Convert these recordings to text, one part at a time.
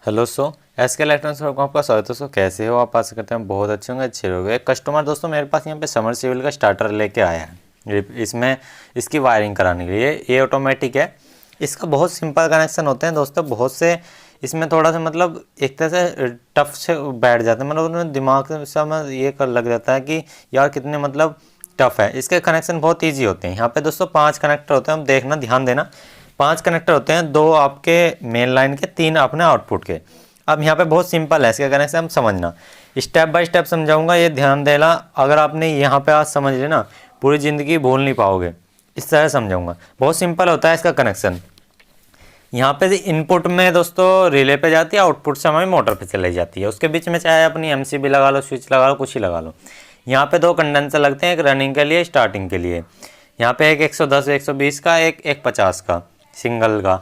Hello SK electronics में आपका स्वागत है। दोस्तों कैसे हो आप? आशा करते हैं बहुत अच्छे होंगे, अच्छे रहोगे। एक कस्टमर दोस्तों मेरे पास यहाँ पे समरसीबल का स्टार्टर लेके आया है इसमें इसकी वायरिंग कराने के लिए। ये ऑटोमेटिक है, इसका बहुत सिंपल कनेक्शन होते हैं दोस्तों। बहुत से इसमें थोड़ा सा मतलब एक तरह से टफ से बैठ जाते हैं, मतलब उन्हें दिमाग से में ये कर लग जाता है कि यार कितने मतलब टफ है। इसके कनेक्शन बहुत ईजी होते हैं। यहाँ पे दोस्तों 5 कनेक्टर होते हैं, हम देखना ध्यान देना। 5 कनेक्टर होते हैं, 2 आपके मेन लाइन के, 3 अपने आउटपुट के। अब यहाँ पे बहुत सिंपल है इसके कनेक्शन, हम समझना स्टेप बाय स्टेप समझाऊंगा, ये ध्यान देना। अगर आपने यहाँ पे आज समझ लेना पूरी ज़िंदगी भूल नहीं पाओगे, इस तरह समझाऊंगा। बहुत सिंपल होता है इसका कनेक्शन। यहाँ पे इनपुट में दोस्तों रिले पे जाती है, आउटपुट से हमारी मोटर पे चली जाती है। उसके बीच में चाहे अपनी एमसीबी लगा लो, स्विच लगा लो, कुछ ही लगा लो। यहाँ पे 2 कंडेंसर लगते हैं, एक रनिंग के लिए, स्टार्टिंग के लिए। यहाँ पे एक 110 120 का, एक 50 का सिंगल का,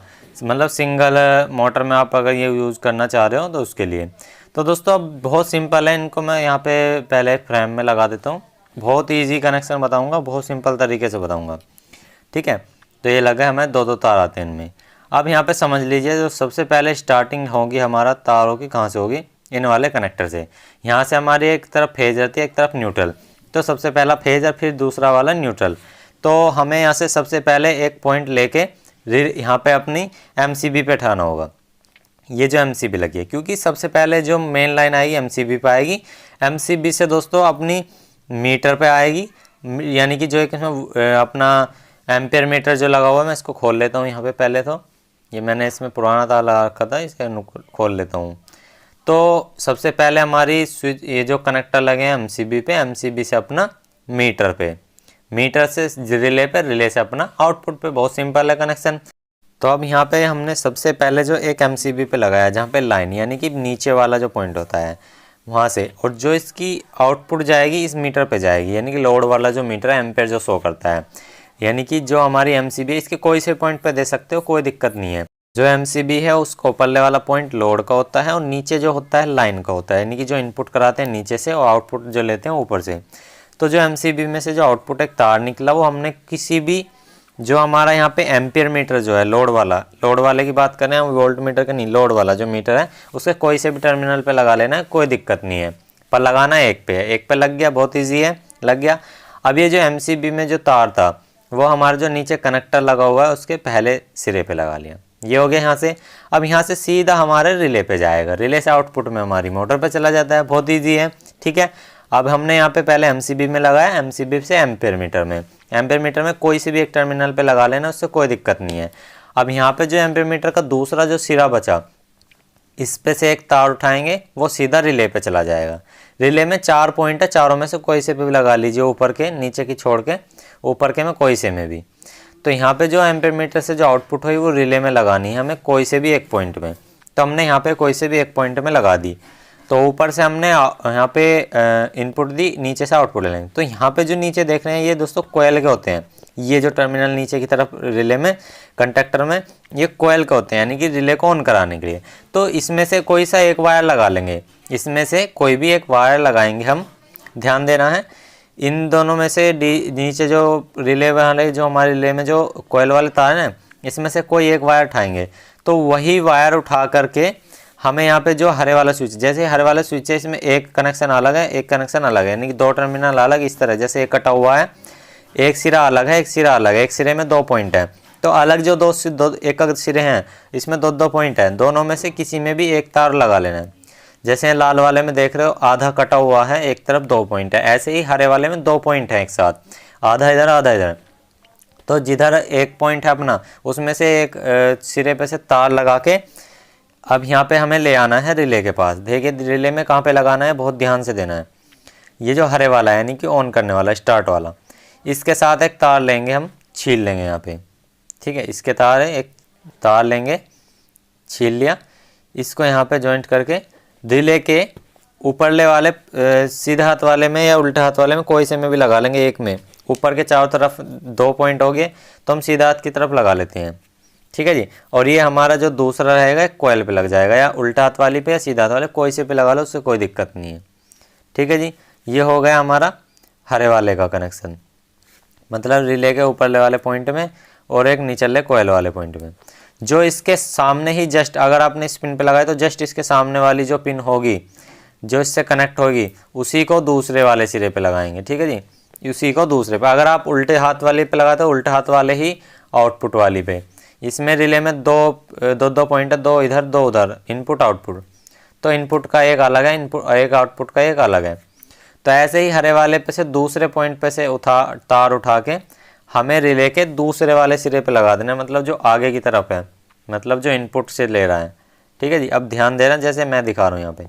मतलब सिंगल मोटर में आप अगर ये यूज़ करना चाह रहे हो तो उसके लिए। तो दोस्तों अब बहुत सिंपल है, इनको मैं यहाँ पे पहले फ्रेम में लगा देता हूँ। बहुत इजी कनेक्शन बताऊँगा, बहुत सिंपल तरीके से बताऊँगा, ठीक है। तो ये लगा हमें 2 तार आते हैं इनमें। अब यहाँ पे समझ लीजिए, जो सबसे पहले स्टार्टिंग होगी हमारा तारों की, कहाँ से होगी? इन वाले कनेक्टर से। यहाँ से हमारी एक तरफ फेज रहती है, एक तरफ न्यूट्रल। तो सबसे पहला फेज और फिर दूसरा वाला न्यूट्रल। तो हमें यहाँ से सबसे पहले एक पॉइंट लेके यहाँ पे अपनी एमसीबी पे उठाना होगा। ये जो एमसीबी लगी है, क्योंकि सबसे पहले जो मेन लाइन आएगी एमसीबी पे आएगी। एमसीबी से दोस्तों अपनी मीटर पे आएगी, यानी कि जो एक इसमें अपना एम्पेयर मीटर जो लगा हुआ है, मैं इसको खोल लेता हूँ यहाँ पे पहले। तो ये मैंने इसमें पुराना तार लगा रखा था, इसका खोल लेता हूँ। तो सबसे पहले हमारी स्विच, ये जो कनेक्टर लगे हैं एमसीबी पे, एमसीबी से अपना मीटर पे, मीटर से रिले पे, रिले से अपना आउटपुट पे। बहुत सिंपल है कनेक्शन। तो अब यहाँ पे हमने सबसे पहले जो एक एमसीबी पे लगाया, जहाँ पे लाइन यानी कि नीचे वाला जो पॉइंट होता है वहाँ से, और जो इसकी आउटपुट जाएगी इस मीटर पे जाएगी, यानी कि लोड वाला जो मीटर है, एम्पेयर जो शो करता है। यानी कि जो हमारी एमसीबी है, इसके कोई से पॉइंट पे दे सकते हो, कोई दिक्कत नहीं है। जो एमसीबी है उसको ऊपरले वाला पॉइंट लोड का होता है, और नीचे जो होता है लाइन का होता है, यानी कि जो इनपुट कराते हैं नीचे से और आउटपुट जो लेते हैं ऊपर से। तो जो एमसीबी में से जो आउटपुट एक तार निकला, वो हमने किसी भी, जो हमारा यहाँ पे एम्पियर मीटर जो है लोड वाले की बात करें हम, वोल्ट मीटर का नहीं, लोड वाला जो मीटर है उसके कोई से भी टर्मिनल पे लगा लेना है, कोई दिक्कत नहीं है। पर लगाना है एक पे है, एक पे लग गया, बहुत ईजी है, लग गया। अब ये जो एमसीबी में जो तार था वो हमारा जो नीचे कनेक्टर लगा हुआ है उसके पहले सिरे पे लगा लिया। ये हो गया यहाँ से। अब यहाँ से सीधा हमारे रिले पे जाएगा, रिले से आउटपुट में हमारी मोटर पे चला जाता है। बहुत ईजी है, ठीक है। अब हमने यहाँ पे पहले एमसीबी में लगाया, एमसीबी से एम्पेयर मीटर में कोई से भी एक टर्मिनल पे लगा लेना, उससे कोई दिक्कत नहीं है। अब यहाँ पे जो एम्पेयर मीटर का दूसरा जो सिरा बचा, इस पे से एक तार उठाएंगे, वो सीधा रिले पे चला जाएगा। रिले में 4 पॉइंट है, चारों में से कोई से भी लगा लीजिए, ऊपर के नीचे की छोड़ के, ऊपर के में कोई से में भी। तो यहाँ पे जो एम्पेयर मीटर से जो आउटपुट हुई वो रिले में लगानी है हमें, कोई से भी एक पॉइंट में। तो हमने यहाँ पे कोई से भी एक पॉइंट में लगा दी। तो ऊपर से हमने यहाँ पे इनपुट दी, नीचे से आउटपुट ले लेंगे। तो यहाँ पे जो नीचे देख रहे हैं ये दोस्तों कोयल के होते हैं। ये जो टर्मिनल नीचे की तरफ रिले में, कंडक्टर में, ये कोयल के होते हैं, यानी कि रिले को ऑन कराने के लिए। तो इसमें से कोई सा एक वायर लगा लेंगे, इसमें से कोई भी एक वायर लगाएंगे हम। ध्यान देना है, इन दोनों में से नीचे जो रिले वाले, जो हमारे रिले में जो कोयल वाले तार हैं, इसमें से कोई एक वायर उठाएंगे। तो वही वायर उठा करके हमें यहाँ पे जो हरे वाला स्विच, जैसे हरे वाला स्विच है, इसमें एक कनेक्शन अलग है, एक कनेक्शन अलग है, यानी कि 2 टर्मिनल अलग, इस तरह जैसे एक कटा हुआ है, एक सिरा अलग है, एक सिरा अलग है, एक सिरे में 2 पॉइंट है। तो अलग जो एक सिरे हैं, इसमें 2 पॉइंट है, दोनों में से किसी में भी एक तार लगा लेना है। जैसे लाल वाले में देख रहे हो आधा कटा हुआ है, एक तरफ 2 पॉइंट है, ऐसे ही हरे वाले में 2 पॉइंट है एक साथ, आधा इधर आधा इधर। तो जिधर एक पॉइंट है अपना, उसमें से एक सिरे पे से तार लगा के अब यहाँ पे हमें ले आना है रिले के पास। देखिए रिले में कहाँ पे लगाना है, बहुत ध्यान से देना है। ये जो हरे वाला है, यानी कि ऑन करने वाला, स्टार्ट वाला, इसके साथ एक तार लेंगे हम, छील लेंगे यहाँ पे, ठीक है। इसके तार है, एक तार लेंगे, छील लिया, इसको यहाँ पे जॉइंट करके रिले के ऊपरले वाले सीधे हाथ वाले में या उल्टे हाथ वाले में, कोई से में भी लगा लेंगे। एक में ऊपर के चारों तरफ 2 पॉइंट हो गए, तो हम सीधा हाथ की तरफ लगा लेते हैं, ठीक है जी। और ये हमारा जो दूसरा रहेगा कोयल पे लग जाएगा, या उल्टा हाथ वाली पे या सीधा हाथ वाले, कोई से पे लगा लो, उससे कोई दिक्कत नहीं है, ठीक है जी। ये हो गया हमारा हरे वाले का कनेक्शन, मतलब रिले के ऊपरले वाले पॉइंट में और एक निचले कोयल वाले पॉइंट में। जो इसके सामने ही जस्ट अगर आपने इस पिन पे लगाया तो जस्ट इसके सामने वाली जो पिन होगी जो इससे कनेक्ट होगी उसी को दूसरे वाले सिरे पे लगाएंगे। ठीक है जी, उसी को दूसरे पे। अगर आप उल्टे हाथ वाले पे लगाते हो उल्टे हाथ वाले ही आउटपुट वाली पे। इसमें रिले में दो पॉइंट है, दो इधर दो उधर, इनपुट आउटपुट। तो इनपुट का एक अलग है, इनपुट एक आउटपुट का एक अलग है। तो ऐसे ही हरे वाले पे से दूसरे पॉइंट पे से तार उठा के हमें रिले के दूसरे वाले सिरे पे लगा देना, मतलब जो आगे की तरफ है, मतलब जो इनपुट से ले रहा है। ठीक है जी, अब ध्यान देना जैसे मैं दिखा रहा हूँ यहाँ पे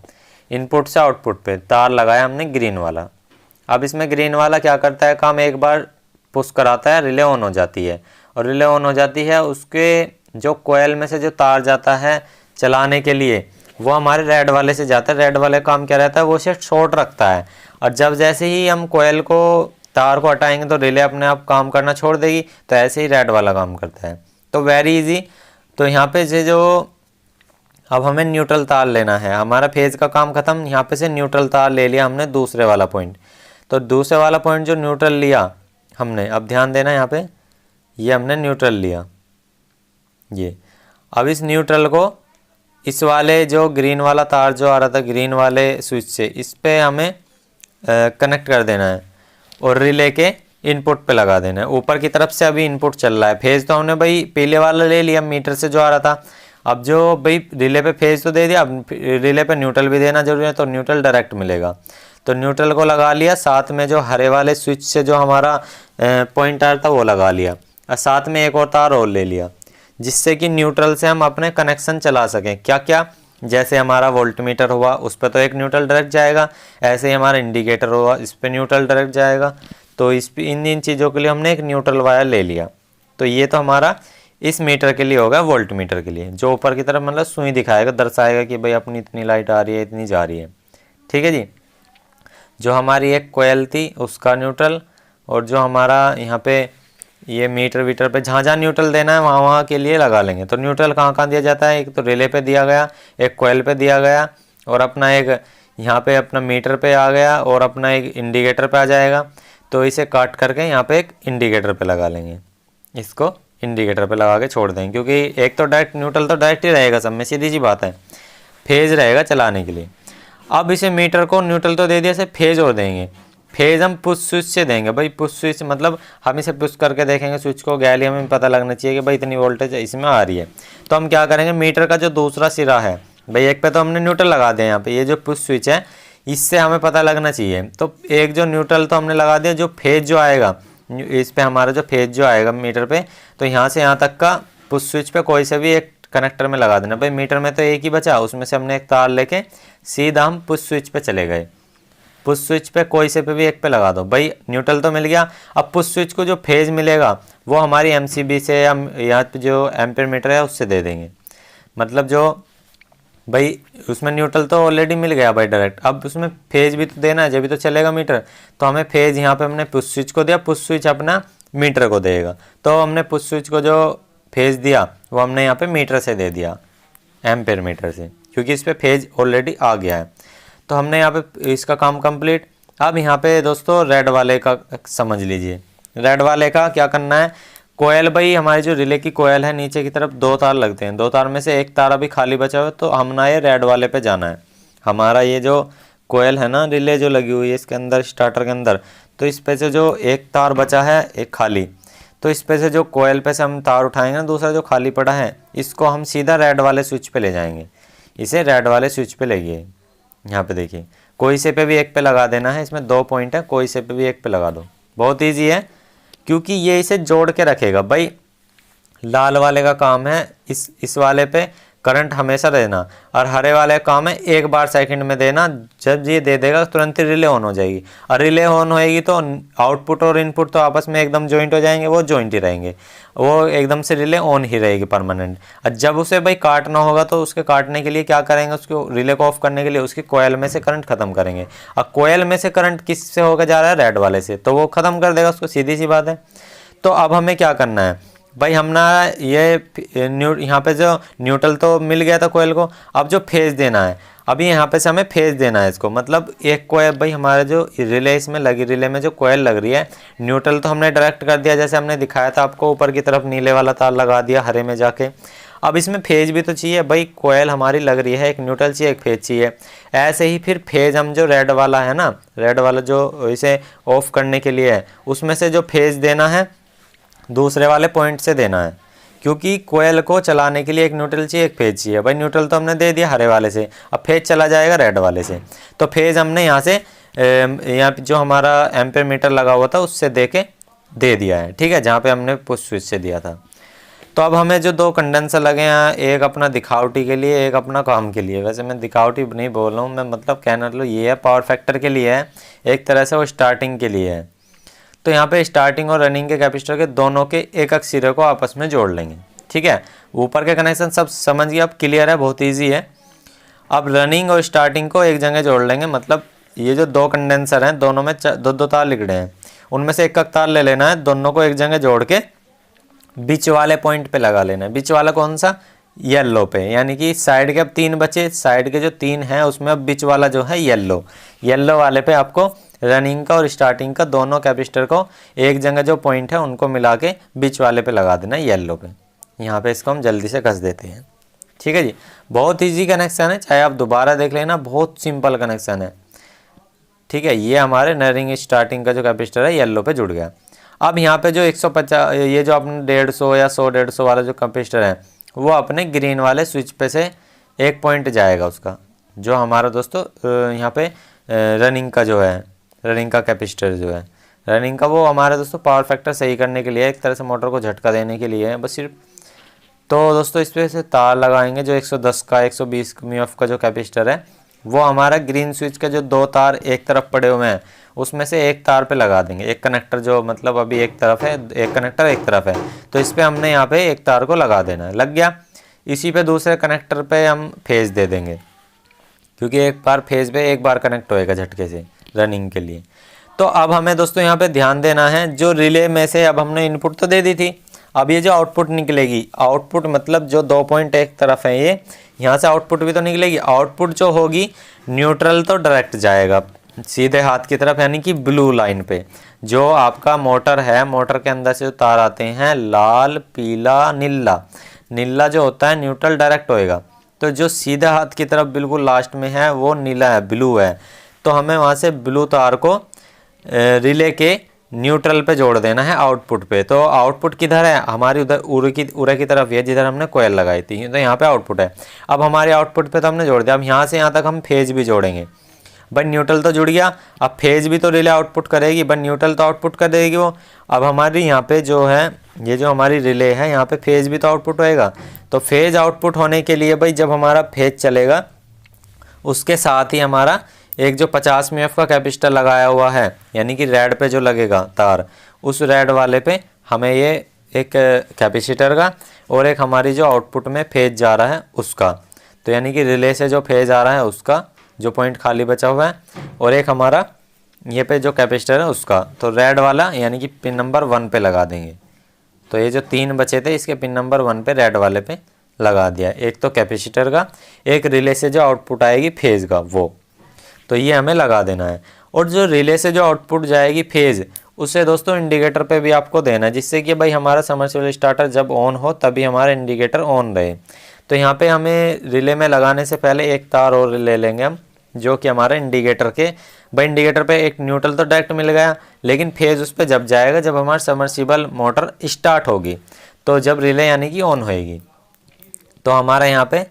इनपुट से आउटपुट पे तार लगाया हमने ग्रीन वाला। अब इसमें ग्रीन वाला क्या करता है काम, एक बार पुश कराता है, रिले ऑन हो जाती है। और रिले ऑन हो जाती है, उसके जो कोयल में से जो तार जाता है चलाने के लिए वो हमारे रेड वाले से जाता है। रेड वाले काम क्या रहता है, वो उसे शॉर्ट रखता है। और जब जैसे ही हम कोयल को तार को हटाएंगे तो रिले अपने आप काम करना छोड़ देगी। तो ऐसे ही रेड वाला काम करता है। तो वेरी इजी। तो यहाँ पे से जो अब हमें न्यूट्रल तार लेना है, हमारा फेज का काम खत्म। यहाँ पे से न्यूट्रल तार ले लिया हमने दूसरे वाला पॉइंट। तो दूसरे वाला पॉइंट जो न्यूट्रल लिया हमने, अब ध्यान देना यहाँ पे, ये हमने न्यूट्रल लिया ये। अब इस न्यूट्रल को इस वाले जो ग्रीन वाला तार जो आ रहा था ग्रीन वाले स्विच से, इस पे हमें कनेक्ट कर देना है और रिले के इनपुट पे लगा देना है। ऊपर की तरफ से अभी इनपुट चल रहा है। फेज तो हमने भाई पीले वाला ले लिया मीटर से जो आ रहा था। अब जो भाई रिले पे फेज तो दे दिया, अब रिले पे न्यूट्रल भी देना जरूरी है, तो न्यूट्रल डायरेक्ट मिलेगा। तो न्यूट्रल को लगा लिया, साथ में जो हरे वाले स्विच से जो हमारा पॉइंट आ रहा था वो लगा लिया, और साथ में एक और तार और ले लिया, जिससे कि न्यूट्रल से हम अपने कनेक्शन चला सकें। क्या क्या, जैसे हमारा वोल्ट मीटर हुआ उस पर तो एक न्यूट्रल डायरेक्ट जाएगा, ऐसे ही हमारा इंडिकेटर हुआ इस पर न्यूट्रल डायरेक्ट जाएगा। तो इन चीज़ों के लिए हमने एक न्यूट्रल वायर ले लिया। तो ये तो हमारा इस मीटर के लिए होगा, वोल्ट मीटर के लिए, जो ऊपर की तरफ मतलब सुई दिखाएगा, दर्शाएगा कि भाई अपनी इतनी लाइट आ रही है, इतनी जा रही है। ठीक है जी। जो हमारी एक कोयल थी उसका न्यूट्रल, और जो हमारा यहाँ पे ये मीटर वीटर पे जहाँ जहाँ न्यूट्रल देना है वहाँ वहाँ के लिए लगा लेंगे। तो न्यूट्रल कहाँ कहाँ दिया जाता है, एक तो रिले पे दिया गया, एक कोयल पे दिया गया, और अपना एक यहाँ पे अपना मीटर पे आ गया, और अपना एक इंडिकेटर पे आ जाएगा। तो इसे काट करके यहाँ पे एक इंडिकेटर पे लगा लेंगे, इसको इंडिकेटर पे लगा के छोड़ देंगे, क्योंकि एक तो डायरेक्ट न्यूट्रल तो डायरेक्ट ही रहेगा सब में, सीधी सी बात है, फेज रहेगा चलाने के लिए। अब इसे मीटर को न्यूट्रल तो दे दिया, इसे फेज और देंगे। फेज हम पुश स्विच से देंगे भाई, पुश स्विच मतलब हम इसे पुश करके देखेंगे स्विच को, गैली हमें पता लगना चाहिए कि भाई इतनी वोल्टेज इसमें आ रही है। तो हम क्या करेंगे, मीटर का जो दूसरा सिरा है भाई, एक पे तो हमने न्यूट्रल लगा दिया, यहाँ पे ये जो पुश स्विच है इससे हमें पता लगना चाहिए। तो एक जो न्यूट्रल तो हमने लगा दिया, जो फेज जो आएगा इस पे हमारा जो फेज जो आएगा मीटर पे, तो यहाँ से यहाँ तक का पुश स्विच पे कोई से भी एक कनेक्टर में लगा देना। भाई मीटर में तो एक ही बचा, उसमें से हमने एक तार लेके सीधा हम पुश स्विच पे चले गए। पुश स्विच पे कोई से पे भी एक पे लगा दो भाई, न्यूट्रल तो मिल गया। अब पुश स्विच को जो फेज मिलेगा वो हमारी एमसीबी से हम यहाँ पे जो एम्पेयर मीटर है उससे दे देंगे। मतलब जो भाई उसमें न्यूट्रल तो ऑलरेडी मिल गया भाई डायरेक्ट, अब उसमें फेज भी तो देना है जब भी तो चलेगा मीटर। तो हमें फेज यहाँ पे हमने पुश स्विच को दिया, पुश स्विच अपना मीटर को देगा। तो हमने पुश स्विच को जो फेज दिया वो हमने यहाँ पे मीटर से दे दिया, एम्पेयर मीटर से, क्योंकि इस पर फेज ऑलरेडी आ गया है। तो हमने यहाँ पे इसका काम कंप्लीट। अब यहाँ पे दोस्तों रेड वाले का समझ लीजिए। रेड वाले का क्या करना है, कोयल भाई हमारी जो रिले की कोयल है नीचे की तरफ दो तार लगते हैं, दो तार में से एक तार अभी खाली बचा हुआ है, तो हमने ये रेड वाले पे जाना है। हमारा ये जो कोयल है ना रिले जो लगी हुई है इसके अंदर स्टार्टर के अंदर, तो इस पे से जो एक तार बचा है एक खाली, तो इस पे से जो कोयल पे से हम तार उठाएंगे ना, दूसरा जो खाली पड़ा है इसको हम सीधा रेड वाले स्विच पे ले जाएंगे। इसे रेड वाले स्विच पे लेंगे। यहाँ पे देखिए कोई से पे भी एक पे लगा देना है, इसमें दो पॉइंट है, कोई से पे भी एक पे लगा दो, बहुत ईजी है, क्योंकि ये इसे जोड़ के रखेगा। भाई लाल वाले का काम है इस वाले पे करंट हमेशा देना, और हरे वाले का काम है एक बार सेकंड में देना। जब ये दे देगा तुरंत ही रिले ऑन हो जाएगी, और रिले ऑन होएगी तो आउटपुट और इनपुट तो आपस में एकदम जॉइंट हो जाएंगे, वो जॉइंट ही रहेंगे, वो एकदम से रिले ऑन ही रहेगी परमानेंट। और जब उसे भाई काटना होगा तो उसके काटने के लिए क्या करेंगे, उसको रिले को ऑफ करने के लिए उसकी कोयल में से करंट खत्म करेंगे। और कोयल में से करंट किस से होकर जा रहा है, रेड वाले से, तो वो खत्म कर देगा उसको, सीधी सी बात है। तो अब हमें क्या करना है भाई, हमने ये यहाँ पे जो न्यूट्रल तो मिल गया था कोयल को, अब जो फेज देना है, अभी यहाँ पे से हमें फेज देना है इसको, मतलब एक कोयल भाई हमारा जो रिले इसमें लगी, रिले में जो कोयल लग रही है, न्यूट्रल तो हमने डायरेक्ट कर दिया जैसे हमने दिखाया था आपको, ऊपर की तरफ नीले वाला तार लगा दिया हरे में जाके। अब इसमें फेज भी तो चाहिए भाई, कोयल हमारी लग रही है, एक न्यूट्रल चाहिए एक फेज चाहिए। ऐसे ही फिर फेज हम जो रेड वाला है ना, रेड वाला जो इसे ऑफ करने के लिए है, उसमें से जो फेज देना है दूसरे वाले पॉइंट से देना है, क्योंकि कोयल को चलाने के लिए एक न्यूट्रल चाहिए एक फेज चाहिए। भाई न्यूट्रल तो हमने दे दिया हरे वाले से, अब फेज चला जाएगा रेड वाले से। तो फेज हमने यहाँ से यहाँ जो हमारा एम्पेयर मीटर लगा हुआ था उससे दे दिया है, ठीक है, जहाँ पे हमने पुश स्विच से दिया था। तो अब हमें जो दो कंडेंसर लगे हैं, एक अपना दिखावटी के लिए एक अपना काम के लिए, वैसे मैं दिखावटी नहीं बोल रहा हूँ मैं, मतलब कहना लो ये है पावर फैक्टर के लिए है, एक तरह से वो स्टार्टिंग के लिए है। तो यहाँ पे स्टार्टिंग और रनिंग के कैपेसिटर के दोनों के एक एक सिरे को आपस में जोड़ लेंगे, ठीक है। ऊपर के कनेक्शन सब समझ गए, अब क्लियर है, बहुत ईजी है। अब रनिंग और स्टार्टिंग को एक जगह जोड़ लेंगे, मतलब ये जो दो कंडेंसर हैं दोनों में दो तार लिखड़े हैं, उनमें से एक तार ले लेना है, दोनों को एक जगह जोड़ के बीच वाले पॉइंट पे लगा लेना है। बीच वाला कौन सा? येलो पे, यानी कि साइड के अब 3 बचे, साइड के जो 3 हैं उसमें अब बीच वाला जो है येलो वाले पे आपको रनिंग का और स्टार्टिंग का दोनों कैपेसिटर को एक जगह जो पॉइंट है उनको मिला के बीच वाले पे लगा देना येलो पे। यहाँ पे इसको हम जल्दी से घस देते हैं, ठीक है जी। बहुत ईजी कनेक्शन है, चाहे आप दोबारा देख लेना, बहुत सिंपल कनेक्शन है, ठीक है। ये हमारे रनिंग स्टार्टिंग का जो कैपेसिटर है येलो पे जुड़ गया। अब यहाँ पे जो 150 ये जो अपने 150 या 100-150 वाला जो कैपेसिटर है वो अपने ग्रीन वाले स्विच पे से एक पॉइंट जाएगा उसका, जो हमारा दोस्तों यहाँ पे रनिंग का जो है, रनिंग का कैपेसिटर जो है रनिंग का, वो हमारे दोस्तों पावर फैक्टर सही करने के लिए, एक तरह से मोटर को झटका देने के लिए है बस सिर्फ। तो दोस्तों इस पे से तार लगाएंगे, जो 110 का 120 म्यूएफ का जो कैपेसिटर है वो हमारा ग्रीन स्विच के जो 2 तार एक तरफ पड़े हुए हैं उसमें से एक तार पे लगा देंगे। एक कनेक्टर जो मतलब अभी एक तरफ है, एक कनेक्टर एक तरफ है, तो इस पे हमने यहाँ पे एक तार को लगा देना है, लग गया। इसी पे दूसरे कनेक्टर पे हम फेज दे देंगे, क्योंकि एक बार फेज पे एक बार कनेक्ट होएगा झटके से रनिंग के लिए। तो अब हमें दोस्तों यहाँ पे ध्यान देना है, जो रिले में से अब हमने इनपुट तो दे दी थी, अब ये जो आउटपुट निकलेगी, आउटपुट मतलब जो 2 पॉइंट एक तरफ है ये, यहाँ से आउटपुट भी तो निकलेगी। आउटपुट जो होगी न्यूट्रल तो डायरेक्ट जाएगा सीधे हाथ की तरफ, यानी कि ब्लू लाइन पे। जो आपका मोटर है, मोटर के अंदर से जो तार आते हैं लाल पीला नीला, नीला जो होता है न्यूट्रल डायरेक्ट होएगा, तो जो सीधे हाथ की तरफ बिल्कुल लास्ट में है वो नीला है, ब्लू है। तो हमें वहाँ से ब्लू तार को रिले के न्यूट्रल पे जोड़ देना है आउटपुट पे। तो आउटपुट किधर है? हमारी उधर उरे की तरफ है, जिधर हमने कोयल लगाई थी, तो यहाँ पे आउटपुट है। अब हमारे आउटपुट पे तो हमने जोड़ दिया, अब यहाँ से यहाँ तक हम फेज भी जोड़ेंगे। बट न्यूट्रल तो जुड़ गया, अब फेज भी तो रिले आउटपुट करेगी, बट न्यूट्रल तो आउटपुट कर देगी वो। अब हमारी यहाँ पे जो है, ये जो हमारी रिले है, यहाँ पे फेज भी तो आउटपुट होएगा। तो फेज आउटपुट होने के लिए भाई जब हमारा फेज चलेगा उसके साथ ही हमारा एक जो 50 म्यूएफ का कैपेसिटर लगाया हुआ है, यानी कि रेड पे जो लगेगा तार, उस रेड वाले पे हमें ये एक कैपेसिटर का और एक हमारी जो आउटपुट में फेज जा रहा है उसका, तो यानी कि रिले से जो फेज आ रहा है उसका जो पॉइंट खाली बचा हुआ है, और एक हमारा ये पे जो कैपेसिटर है उसका, तो रेड वाला यानी कि पिन नंबर 1 पे लगा देंगे। तो ये जो 3 बचे थे इसके पिन नंबर 1 पे रेड वाले पे लगा दिया, एक तो कैपेसिटर का, एक रिले से जो आउटपुट आएगी फेज का वो, तो ये हमें लगा देना है। और जो रिले से जो आउटपुट जाएगी फेज, उससे दोस्तों इंडिकेटर पे भी आपको देना है, जिससे कि भाई हमारा समरसेबल स्टार्टर जब ऑन हो तभी हमारा इंडिकेटर ऑन रहे। तो यहाँ पे हमें रिले में लगाने से पहले एक तार और ले लेंगे हम, जो कि हमारा इंडिकेटर के, भाई इंडिकेटर पे एक न्यूट्रल तो डायरेक्ट मिल गया, लेकिन फेज उस पर जब जाएगा जब हमारा समरसेबल मोटर स्टार्ट होगी, तो जब रिले यानी कि ऑन होएगी, तो हमारा यहाँ पे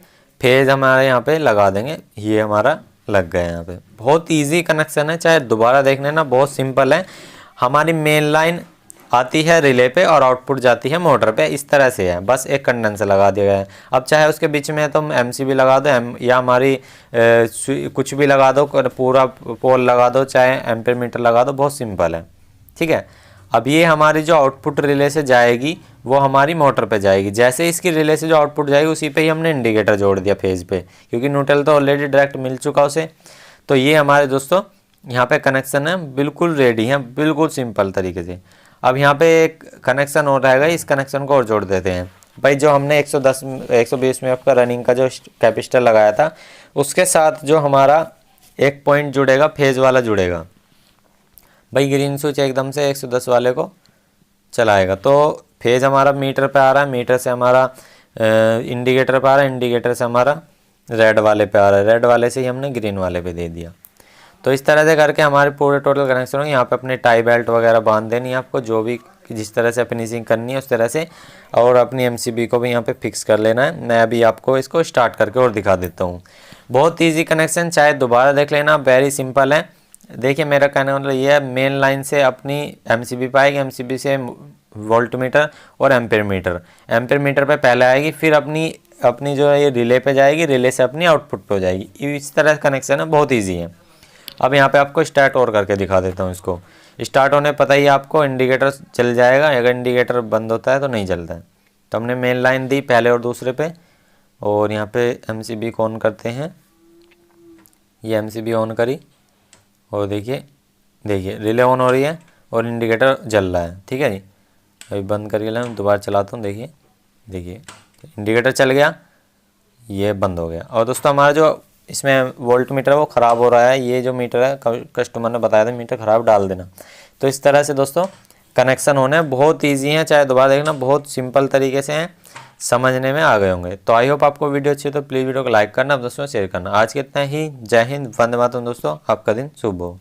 फेज हमारे यहाँ पे लगा देंगे। ये हमारा लग गया यहाँ पे, बहुत इजी कनेक्शन है, चाहे दोबारा देखने ना, बहुत सिंपल है। हमारी मेन लाइन आती है रिले पे और आउटपुट जाती है मोटर पे, इस तरह से है, बस एक कंडेंसर लगा दिया गया है। अब चाहे उसके बीच में तुम एमसीबी लगा दो या हमारी कुछ भी लगा दो, पूरा पोल लगा दो, चाहे एम्पेयर मीटर लगा दो, बहुत सिंपल है, ठीक है। अब ये हमारी जो आउटपुट रिले से जाएगी वो हमारी मोटर पे जाएगी, जैसे इसकी रिले से जो आउटपुट जाएगी उसी पे ही हमने इंडिकेटर जोड़ दिया फेज पे, क्योंकि न्यूट्रल तो ऑलरेडी डायरेक्ट मिल चुका उसे। तो ये हमारे दोस्तों यहाँ पे कनेक्शन है, बिल्कुल रेडी है, बिल्कुल सिंपल तरीके से। अब यहाँ पे एक कनेक्शन और रहेगा, इस कनेक्शन को और जोड़ देते हैं। भाई जो हमने 120 में आपका रनिंग का जो कैपेसिटर लगाया था उसके साथ जो हमारा एक पॉइंट जुड़ेगा, फेज वाला जुड़ेगा। भाई ग्रीन स्विच एकदम से 110 वाले को चलाएगा, तो फेज हमारा मीटर पे आ रहा है, मीटर से हमारा इंडिकेटर पे आ रहा है, इंडिकेटर से हमारा रेड वाले पे आ रहा है, रेड वाले से ही हमने ग्रीन वाले पे दे दिया। तो इस तरह से करके हमारे पूरे टोटल कनेक्शन होंगे। यहाँ पे अपने टाई बेल्ट वगैरह बांध देनी है आपको, जो भी जिस तरह से फिनिशिंग करनी है उस तरह से, और अपनी एमसीबी को भी यहाँ पे फिक्स कर लेना है। मैं अभी आपको इसको स्टार्ट करके और दिखा देता हूँ। बहुत ईजी कनेक्शन, चाहे दोबारा देख लेना, वेरी सिंपल है। देखिए मेरा कहने का मतलब ये है, मेन लाइन से अपनी एमसीबी पे आएगी, एमसीबी से वोल्ट मीटर और एम्पेयर मीटर, एम्पेयर मीटर पे पहले आएगी, फिर अपनी जो है ये रिले पे जाएगी, रिले से अपनी आउटपुट पे हो जाएगी। इस तरह कनेक्शन है, बहुत ईजी है। अब यहाँ पे आपको स्टार्ट और करके दिखा देता हूँ। इसको स्टार्ट होने पता ही आपको इंडिकेटर चल जाएगा, अगर इंडिकेटर बंद होता है तो नहीं चलता है। तो हमने मेन लाइन दी पहले और दूसरे पे, और यहाँ पे एमसीबी को ऑन करते हैं। ये एमसीबी ऑन करी और देखिए रिले ऑन हो रही है और इंडिकेटर जल रहा है, ठीक है जी। अभी बंद करके मैं दोबारा चलाता हूँ। देखिए इंडिकेटर चल गया, ये बंद हो गया। और दोस्तों हमारा जो इसमें वोल्ट मीटर है वो ख़राब हो रहा है, ये जो मीटर है कस्टमर ने बताया था मीटर ख़राब डाल देना। तो इस तरह से दोस्तों कनेक्शन होने बहुत ईजी है, चाहे दोबारा देखना, बहुत सिंपल तरीके से हैं, समझने में आ गए होंगे। तो आई होप आपको वीडियो अच्छी हो तो प्लीज़ वीडियो को लाइक करना, दोस्तों शेयर करना। आज के इतना ही, जय हिंद, वंदे मातरम दोस्तों, आपका दिन शुभ हो।